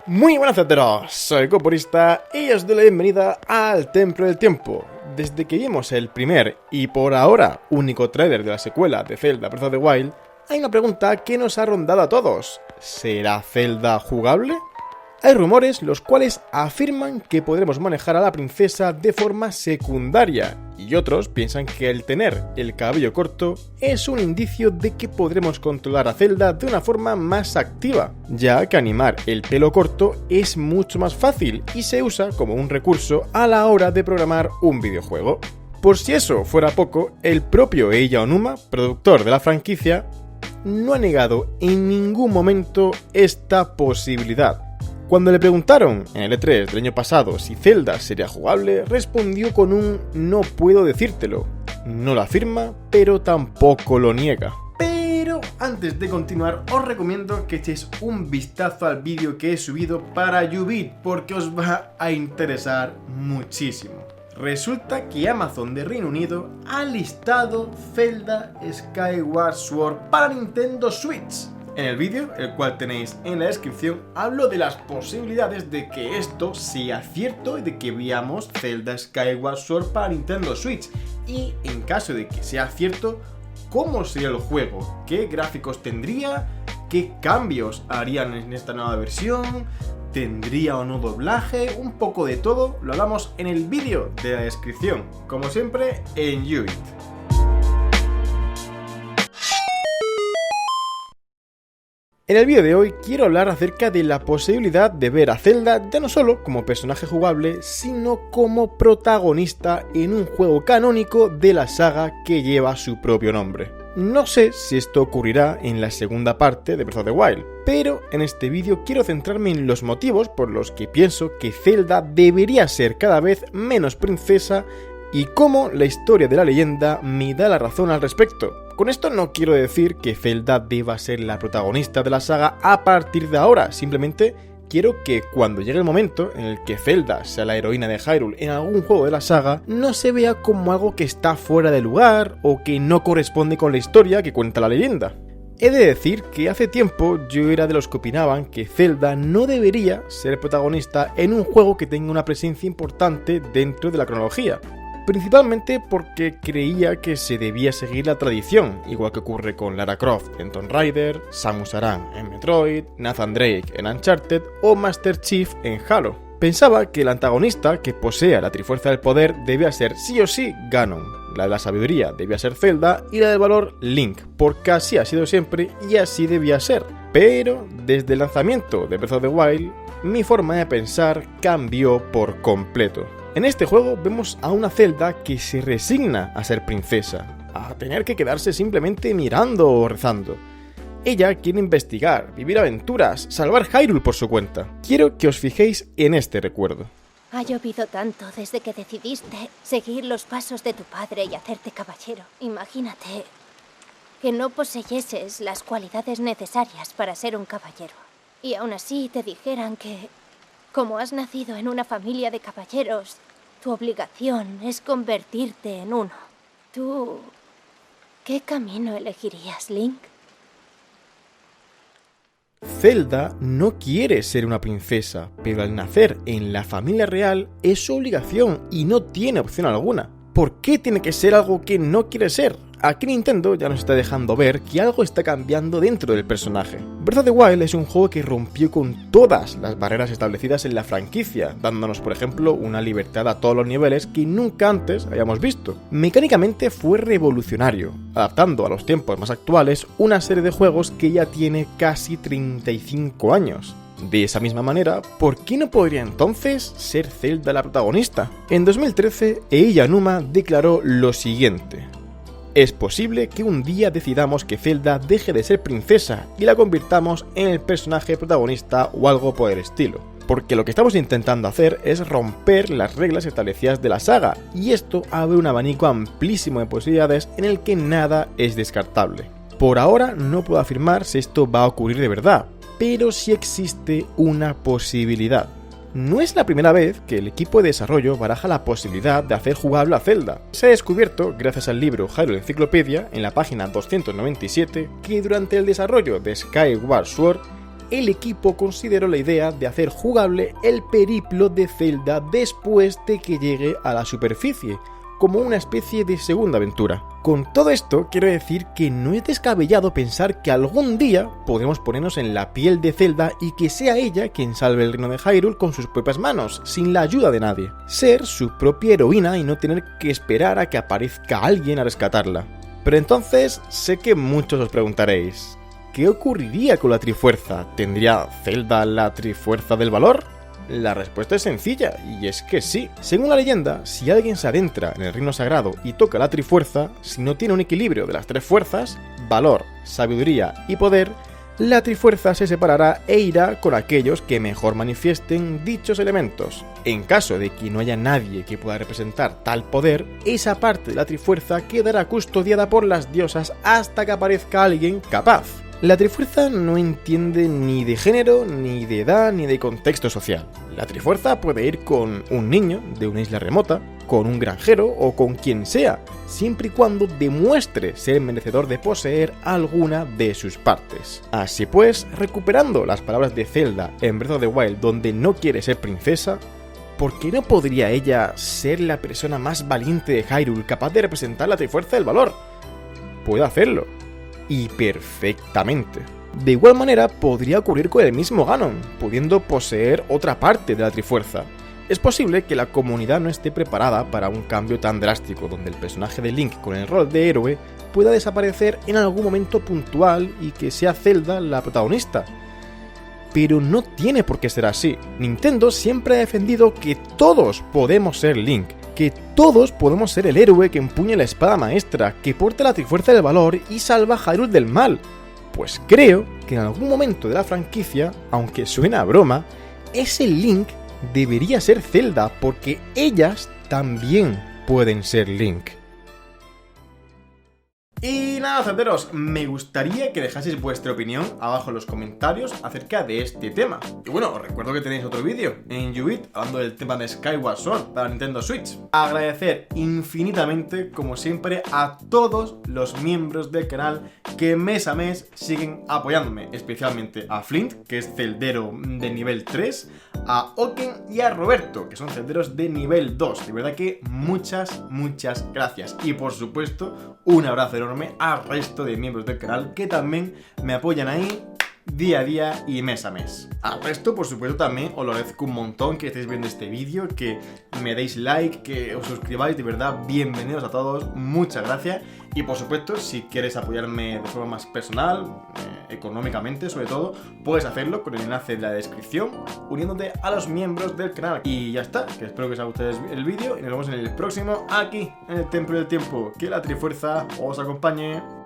Muy buenas a todos, soy Coporista y os doy la bienvenida al Templo del Tiempo. Desde que vimos el primer y por ahora único tráiler de la secuela de Zelda Breath of the Wild, hay una pregunta que nos ha rondado a todos. ¿Será Zelda jugable? Hay rumores los cuales afirman que podremos manejar a la princesa de forma secundaria, y otros piensan que el tener el cabello corto es un indicio de que podremos controlar a Zelda de una forma más activa, ya que animar el pelo corto es mucho más fácil y se usa como un recurso a la hora de programar un videojuego. Por si eso fuera poco, el propio Eiji Aonuma, productor de la franquicia, no ha negado en ningún momento esta posibilidad. Cuando le preguntaron en el E3 del año pasado si Zelda sería jugable, respondió con un "no puedo decírtelo". No lo afirma, pero tampoco lo niega. Pero antes de continuar, os recomiendo que echéis un vistazo al vídeo que he subido para YouBeat, porque os va a interesar muchísimo. Resulta que Amazon de Reino Unido ha listado Zelda Skyward Sword para Nintendo Switch. En el vídeo, el cual tenéis en la descripción, hablo de las posibilidades de que esto sea cierto y de que veamos Zelda Skyward Sword para Nintendo Switch. Y en caso de que sea cierto, ¿cómo sería el juego? ¿Qué gráficos tendría? ¿Qué cambios harían en esta nueva versión? ¿Tendría o no doblaje? Un poco de todo lo hablamos en el vídeo de la descripción, como siempre en YouBeat. En el vídeo de hoy quiero hablar acerca de la posibilidad de ver a Zelda ya no solo como personaje jugable, sino como protagonista en un juego canónico de la saga que lleva su propio nombre. No sé si esto ocurrirá en la segunda parte de Breath of the Wild, pero en este vídeo quiero centrarme en los motivos por los que pienso que Zelda debería ser cada vez menos princesa y cómo la historia de la leyenda me da la razón al respecto. Con esto no quiero decir que Zelda deba ser la protagonista de la saga a partir de ahora, simplemente quiero que cuando llegue el momento en el que Zelda sea la heroína de Hyrule en algún juego de la saga, no se vea como algo que está fuera de lugar o que no corresponde con la historia que cuenta la leyenda. He de decir que hace tiempo yo era de los que opinaban que Zelda no debería ser protagonista en un juego que tenga una presencia importante dentro de la cronología. Principalmente porque creía que se debía seguir la tradición, igual que ocurre con Lara Croft en Tomb Raider, Samus Aran en Metroid, Nathan Drake en Uncharted o Master Chief en Halo. Pensaba que el antagonista que posea la Trifuerza del Poder debía ser sí o sí Ganon, la de la sabiduría debía ser Zelda y la del valor Link, porque así ha sido siempre y así debía ser. Pero desde el lanzamiento de Breath of the Wild, mi forma de pensar cambió por completo. En este juego vemos a una Zelda que se resigna a ser princesa, a tener que quedarse simplemente mirando o rezando. Ella quiere investigar, vivir aventuras, salvar Hyrule por su cuenta. Quiero que os fijéis en este recuerdo. Ha llovido tanto desde que decidiste seguir los pasos de tu padre y hacerte caballero. Imagínate que no poseyeses las cualidades necesarias para ser un caballero. Y aún así te dijeran que, como has nacido en una familia de caballeros, tu obligación es convertirte en uno. ¿Tú qué camino elegirías, Link? Zelda no quiere ser una princesa, pero al nacer en la familia real es su obligación y no tiene opción alguna. ¿Por qué tiene que ser algo que no quiere ser? Aquí Nintendo ya nos está dejando ver que algo está cambiando dentro del personaje. Breath of the Wild es un juego que rompió con todas las barreras establecidas en la franquicia, dándonos por ejemplo una libertad a todos los niveles que nunca antes habíamos visto. Mecánicamente fue revolucionario, adaptando a los tiempos más actuales una serie de juegos que ya tiene casi 35 años. De esa misma manera, ¿por qué no podría entonces ser Zelda la protagonista? En 2013, Eiji Aonuma declaró lo siguiente: es posible que un día decidamos que Zelda deje de ser princesa y la convirtamos en el personaje protagonista o algo por el estilo. Porque lo que estamos intentando hacer es romper las reglas establecidas de la saga, y esto abre un abanico amplísimo de posibilidades en el que nada es descartable. Por ahora no puedo afirmar si esto va a ocurrir de verdad, pero sí existe una posibilidad. No es la primera vez que el equipo de desarrollo baraja la posibilidad de hacer jugable a Zelda. Se ha descubierto, gracias al libro Hyrule Encyclopedia, en la página 297, que durante el desarrollo de Skyward Sword, el equipo consideró la idea de hacer jugable el periplo de Zelda después de que llegue a la superficie, como una especie de segunda aventura. Con todo esto quiero decir que no es descabellado pensar que algún día podremos ponernos en la piel de Zelda y que sea ella quien salve el reino de Hyrule con sus propias manos, sin la ayuda de nadie. Ser su propia heroína y no tener que esperar a que aparezca alguien a rescatarla. Pero entonces sé que muchos os preguntaréis, ¿qué ocurriría con la Trifuerza? ¿Tendría Zelda la Trifuerza del valor? La respuesta es sencilla, y es que sí. Según la leyenda, si alguien se adentra en el reino sagrado y toca la Trifuerza, si no tiene un equilibrio de las tres fuerzas, valor, sabiduría y poder, la Trifuerza se separará e irá con aquellos que mejor manifiesten dichos elementos. En caso de que no haya nadie que pueda representar tal poder, esa parte de la Trifuerza quedará custodiada por las diosas hasta que aparezca alguien capaz. La Trifuerza no entiende ni de género, ni de edad, ni de contexto social. La Trifuerza puede ir con un niño de una isla remota, con un granjero o con quien sea, siempre y cuando demuestre ser merecedor de poseer alguna de sus partes. Así pues, recuperando las palabras de Zelda en Breath of the Wild donde no quiere ser princesa, ¿por qué no podría ella ser la persona más valiente de Hyrule capaz de representar la Trifuerza del valor? Puede hacerlo. Y perfectamente. De igual manera podría ocurrir con el mismo Ganon, pudiendo poseer otra parte de la Trifuerza. Es posible que la comunidad no esté preparada para un cambio tan drástico, donde el personaje de Link con el rol de héroe pueda desaparecer en algún momento puntual y que sea Zelda la protagonista. Pero no tiene por qué ser así. Nintendo siempre ha defendido que todos podemos ser Link, que todos podemos ser el héroe que empuña la espada maestra, que porta la Trifuerza del valor y salva a Hyrule del mal. Pues creo que en algún momento de la franquicia, aunque suena a broma, ese Link debería ser Zelda, porque ellas también pueden ser Link. Y nada, celderos, me gustaría que dejaseis vuestra opinión abajo en los comentarios acerca de este tema. Y bueno, os recuerdo que tenéis otro vídeo en YouIt hablando del tema de Skyward Sword para Nintendo Switch. Agradecer infinitamente, como siempre, a todos los miembros del canal que mes a mes siguen apoyándome, especialmente a Flint, que es celdero de nivel 3, a Oken y a Roberto, que son celderos de nivel 2. De verdad que muchas gracias. Y por supuesto, un abrazo enorme al resto de miembros del canal que también me apoyan ahí día a día y mes a mes. Al resto, por supuesto, también os lo agradezco un montón que estéis viendo este vídeo, que me deis like, que os suscribáis, de verdad, bienvenidos a todos, muchas gracias. Y por supuesto, si quieres apoyarme de forma más personal, económicamente sobre todo, puedes hacerlo con el enlace de la descripción, uniéndote a los miembros del canal. Y ya está, que espero que os haya gustado el vídeo y nos vemos en el próximo aquí, en el Templo del Tiempo. Que la Trifuerza os acompañe.